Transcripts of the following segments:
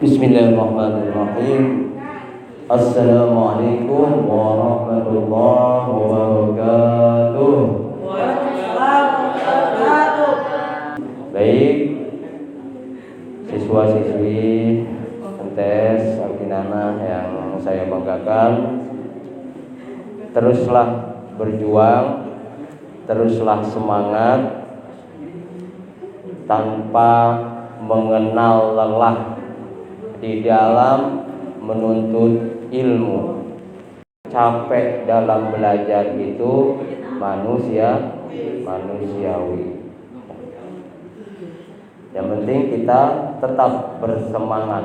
Bismillahirrahmanirrahim. Assalamualaikum warahmatullahi wabarakatuh. Baik, siswa-siswi Entes Alkinana yang saya banggakan, teruslah berjuang, teruslah semangat tanpa mengenal lelah di dalam menuntut ilmu. Capek dalam belajar itu manusiawi. Yang penting kita tetap bersemangat,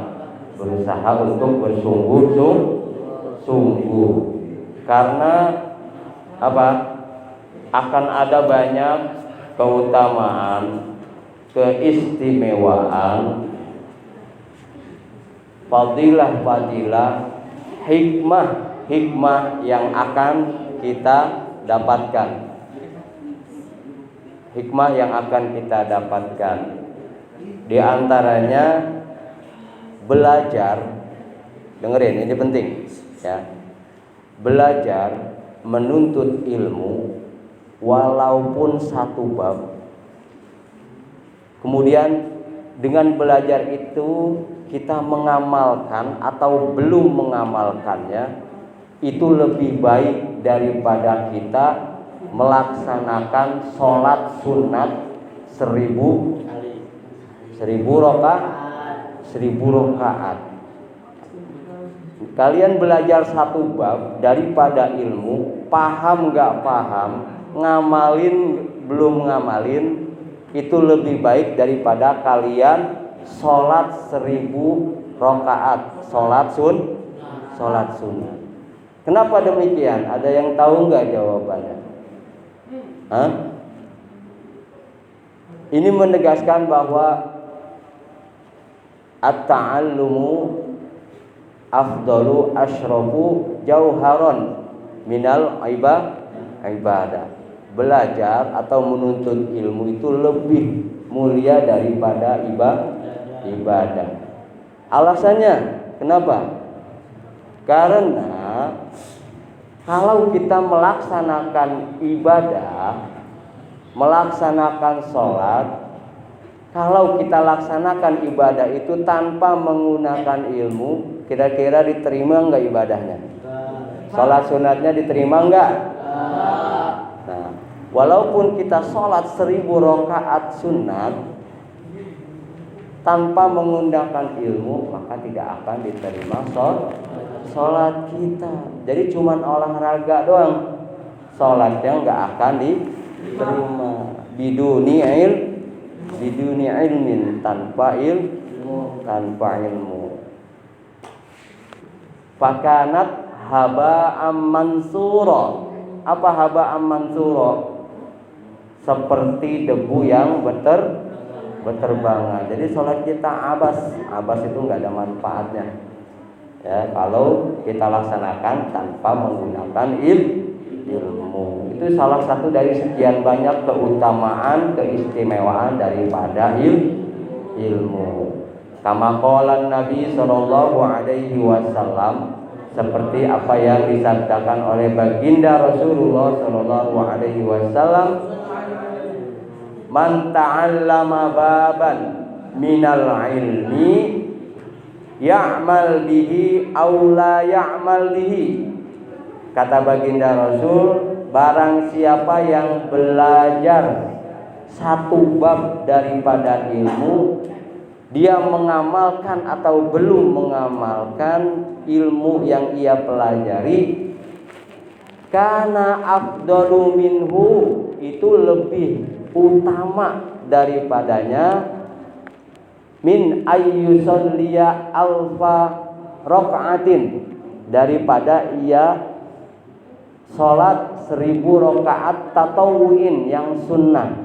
berusaha untuk bersungguh-sungguh. Karena apa? Akan ada banyak keutamaan, keistimewaan, fadilah-fadilah, hikmah yang akan kita dapatkan. Hikmah yang akan kita dapatkan. Di antaranya belajar, dengerin ini penting ya. Belajar menuntut ilmu walaupun satu bab. Kemudian dengan belajar itu kita mengamalkan atau belum mengamalkannya, itu lebih baik daripada kita melaksanakan sholat sunat 1000 rakaat. Kalian belajar satu bab daripada ilmu, paham gak paham, ngamalin belum ngamalin, itu lebih baik daripada kalian sholat 1000 rakaat, sholat sunnah. Kenapa demikian? Ada yang tahu nggak jawabannya? Ini menegaskan bahwa at-ta'allumu afdalu asyrafu jauharon minal ibadah. Belajar atau menuntut ilmu itu lebih mulia daripada ibadah. Alasannya kenapa? Karena kalau kita melaksanakan ibadah, melaksanakan sholat, kalau kita laksanakan ibadah itu tanpa menggunakan ilmu, kira-kira diterima enggak ibadahnya? Sholat sunatnya diterima enggak? Nah, walaupun kita sholat 1000 rakaat sunat tanpa menggunakan ilmu, maka tidak akan diterima sholat kita. Jadi cuman olahraga doang, sholatnya enggak akan diterima. Biduni ilmin, tanpa ilmu. Fakanat haba'am mansura. Apa haba'am mansura? Seperti debu yang berterbangan. Jadi sholat kita abas itu nggak ada manfaatnya. Ya, kalau kita laksanakan tanpa menggunakan ilmu. Itu salah satu dari sekian banyak keutamaan, keistimewaan daripada ilmu. Kama qala Nabi sallallahu alaihi wasallam, seperti apa yang disabdakan oleh baginda Rasulullah sallallahu alaihi wasallam, man ta'allama baban minal ilmi ya'mal bihi aw la ya'mal bihi. Kata baginda Rasul, barang siapa yang belajar satu bab daripada ilmu, dia mengamalkan atau belum mengamalkan ilmu yang ia pelajari, kana afdalu minhu, itu lebih utama daripadanya, min ayyusalliya alfa rakaatin, daripada ia sholat 1000 rakaat tatawuin yang sunnah,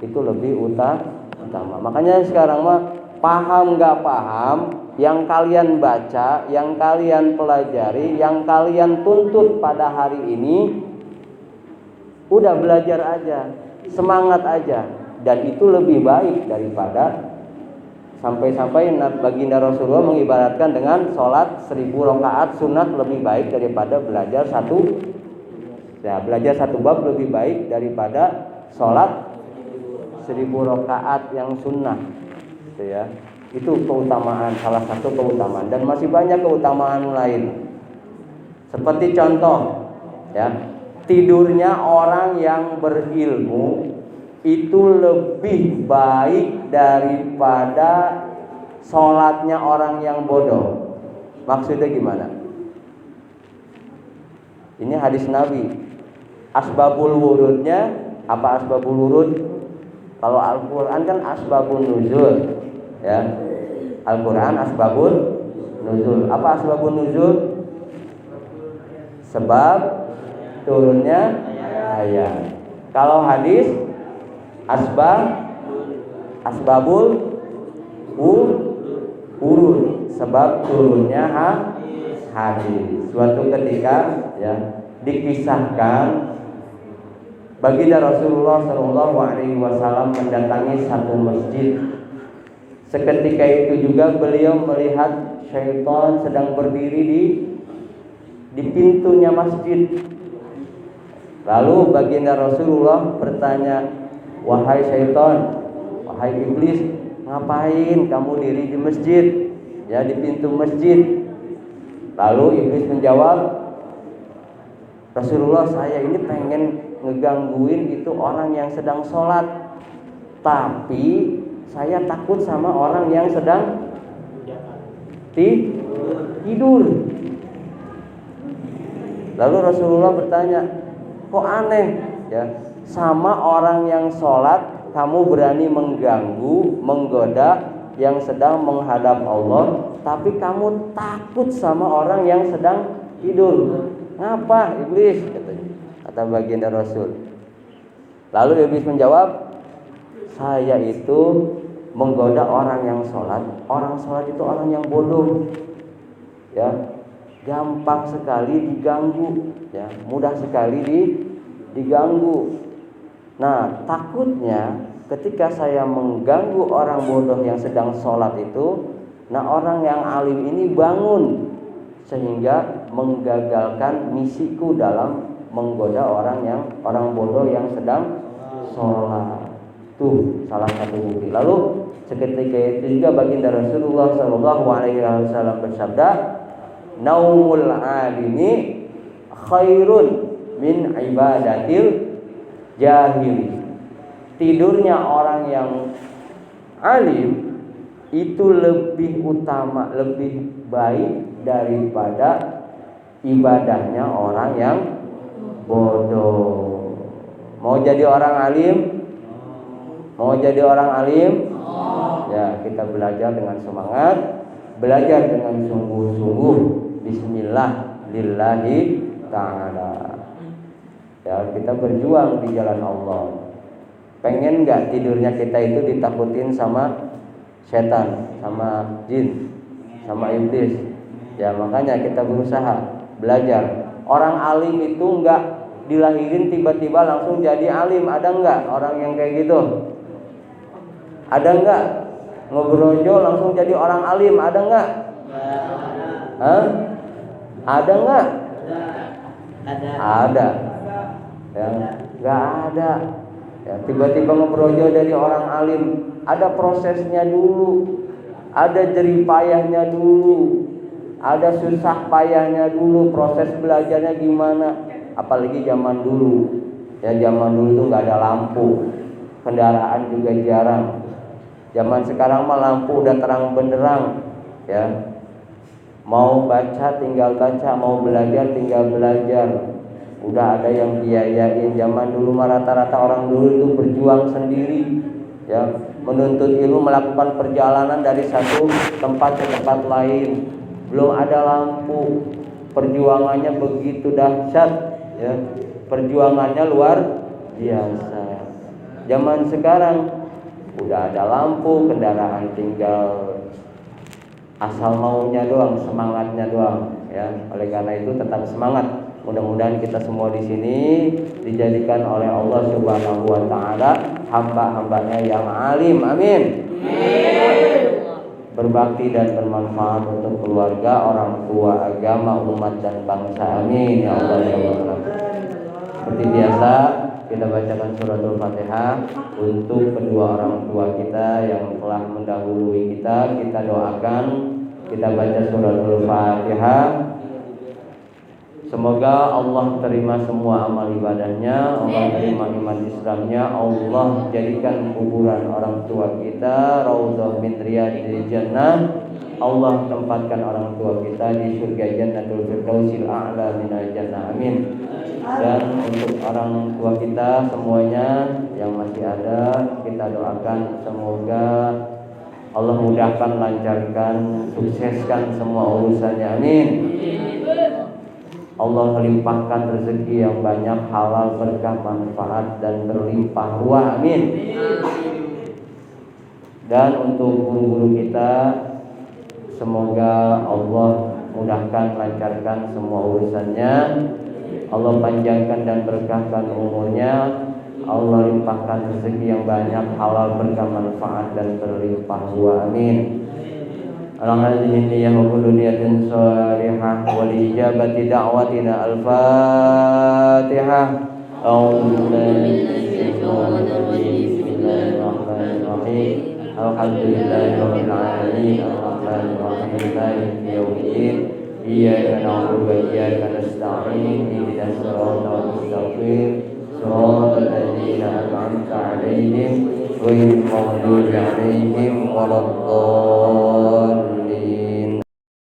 itu lebih utama. Makanya sekarang mah paham gak paham, yang kalian baca, yang kalian pelajari, yang kalian tuntut pada hari ini, udah belajar aja, semangat aja, dan itu lebih baik daripada Sampai-sampai baginda Rasulullah mengibaratkan dengan sholat 1000 rakaat sunat lebih baik daripada belajar satu bab lebih baik daripada sholat 1000 rakaat yang sunnah, gitu ya. Itu keutamaan, salah satu keutamaan, dan masih banyak keutamaan lain. Seperti contoh, ya, tidurnya orang yang berilmu itu lebih baik daripada sholatnya orang yang bodoh. Maksudnya gimana? Ini hadis Nabi. Asbabul wurudnya, apa asbabul wurud? Kalau Al-Quran kan asbabun nuzul, ya. Al-Quran asbabun nuzul. Apa asbabun nuzul? Sebab turunnya ayat. Kalau hadis asbabul urud, sebab turunnya hadis. Suatu ketika, ya, dikisahkan baginda Rasulullah SAW mendatangi satu masjid. Seketika itu juga beliau melihat syaitan sedang berdiri di pintunya masjid. Lalu baginda Rasulullah bertanya, "Wahai syaitan, wahai iblis, ngapain kamu diri di masjid? Ya, di pintu masjid." Lalu iblis menjawab, "Rasulullah, saya ini pengen ngegangguin itu orang yang sedang sholat, tapi saya takut sama orang yang sedang tidur." Lalu Rasulullah bertanya, "Kok aneh, ya, sama orang yang sholat kamu berani mengganggu, menggoda yang sedang menghadap Allah, tapi kamu takut sama orang yang sedang tidur? Ngapa, iblis?" kata baginda Rasul. Lalu iblis menjawab, "Saya itu menggoda orang yang sholat. Orang sholat itu orang yang bodoh, ya, gampang sekali diganggu, ya, mudah sekali diganggu. Nah, takutnya ketika saya mengganggu orang bodoh yang sedang sholat itu, nah, orang yang alim ini bangun sehingga menggagalkan misiku dalam menggoda orang bodoh yang sedang sholat." Tuh salah satu bukti. Lalu seketika itu juga baginda Rasulullah SAW bersabda, "Naumul alimi khairun min ibadatil jahili." Tidurnya orang yang alim itu lebih utama, lebih baik daripada ibadahnya orang yang bodoh. Mau jadi orang alim? Mau jadi orang alim? Ya, kita belajar dengan semangat, belajar dengan sungguh-sungguh. Bismillah lillahi ta'ala. Ya, kita berjuang di jalan Allah. Pengen gak tidurnya kita itu ditakutin sama setan, sama jin, sama iblis? Ya, makanya kita berusaha belajar. Orang alim itu gak dilahirin tiba-tiba langsung jadi alim. Ada gak orang yang kayak gitu? Ada enggak? Ngebrojol langsung jadi orang alim, ada enggak? Hah? Ada enggak? Ada. Ya, enggak ada. Ya, tiba-tiba ngebrojol jadi orang alim, ada prosesnya dulu. Ada jerih payahnya dulu. Ada susah payahnya dulu, proses belajarnya gimana? Apalagi zaman dulu. Ya, zaman dulu tuh enggak ada lampu. Kendaraan juga jarang. Zaman sekarang mah lampu udah terang benderang, ya. Mau baca tinggal baca, mau belajar tinggal belajar. Udah ada yang biayain. Zaman dulu mah rata-rata orang dulu itu berjuang sendiri, ya, menuntut ilmu, melakukan perjalanan dari satu tempat ke tempat lain. Belum ada lampu. Perjuangannya begitu dahsyat, ya. Perjuangannya luar biasa. Zaman sekarang udah ada lampu, kendaraan tinggal asal maunya doang, semangatnya doang, ya. Oleh karena itu tetap semangat. Mudah-mudahan kita semua di sini dijadikan oleh Allah Subhanahu wa taala hamba-hambanya yang alim. Amin. Amin. berbakti dan bermanfaat untuk keluarga, orang tua, agama, umat dan bangsa. Amin ya Allah ya Allah. Seperti biasa kita bacakan suratul Fatihah untuk kedua orang tua kita yang telah mendahului kita. Kita doakan, kita baca suratul Fatihah. Semoga Allah terima semua amal ibadahnya, Allah terima iman Islamnya, Allah jadikan kuburan orang tua kita raudhah min riyadil jannah. Allah tempatkan orang tua kita di surga Jannatul Firdausil A'la minal jannah. Amin. Dan untuk orang tua kita semuanya yang masih ada, kita doakan semoga Allah mudahkan, lancarkan, sukseskan semua urusannya. Amin. Allah limpahkan rezeki yang banyak, halal, berkah, manfaat dan berlimpah ruah. Amin. Dan untuk guru-guru kita, semoga Allah mudahkan, lancarkan semua urusannya. Allah panjangkan dan berkahkan umurnya. Allah limpahkan rezeki yang banyak, halal, berkah, manfaat dan berlimpah ruah. Amin. Alhamdulillah ya kullu niyatin shalihah wal ijabati da'watina al-Fatihah. Bismillahirrahmanirrahim. Alhamdulillahirabbil alamin arrahmanir rahim maliki yaumiddin. Iyyaka na'budu wa iyyaka nasta'in. Ihdinas siratal mustaqim. Shiratal ladzina an'amta 'alaihim ghairil maghdubi 'alaihim waladdallin.